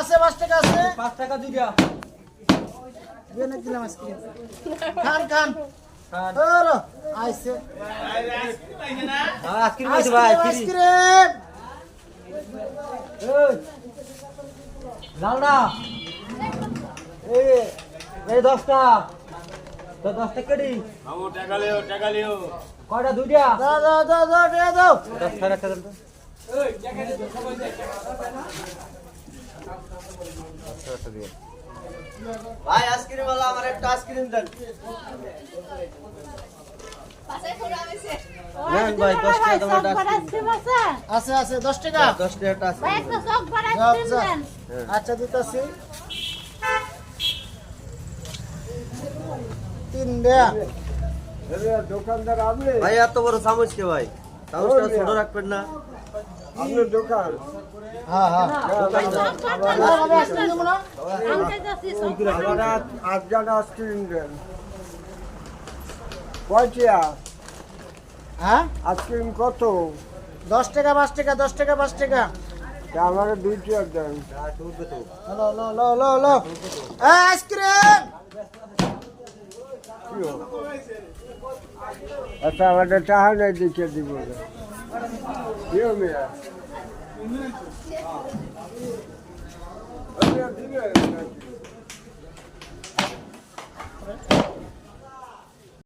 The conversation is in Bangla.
আছে 5 টাকা আছে 5 টাকা দুইটা বেনে দিলাম আইসক্রিম খান খান আইছে আইসক্রিম কইছে ভাই আইসক্রিম এই লালডা এই 10টা তো 10 টাকা দি মামু টাকা লিও কয়টা দুইটা দাও 10 টাকা দেন তো এই টাকা দে তো সবাই দে আচ্ছা দিয়ে ভাই আইসক্রিম वाला আমার একটা আইসক্রিম দেন নেন ভাই 10 টাকা তোমার আইসক্রিম আছে আছে 10 টাকা 10 টাকা আইসক্রিম আচ্ছা দিতাছি 3 টাকা দোকানদার আপনি ভাই এত বড় চামচ কে ভাই চামচটা ছোট রাখবেন না আপনার দোকান হ্যাঁ হ্যাঁ আমরা আজকাল আইসক্রিম দেন কয়টা হ্যাঁ আইসক্রিম কত 10 টাকা 5 টাকা 10 টাকা 5 টাকা আমার দুইটা দেন লো লো লো লো লো আইসক্রিম আচ্ছা আমাদের চাহানে দিকে দিব দিও মিয়া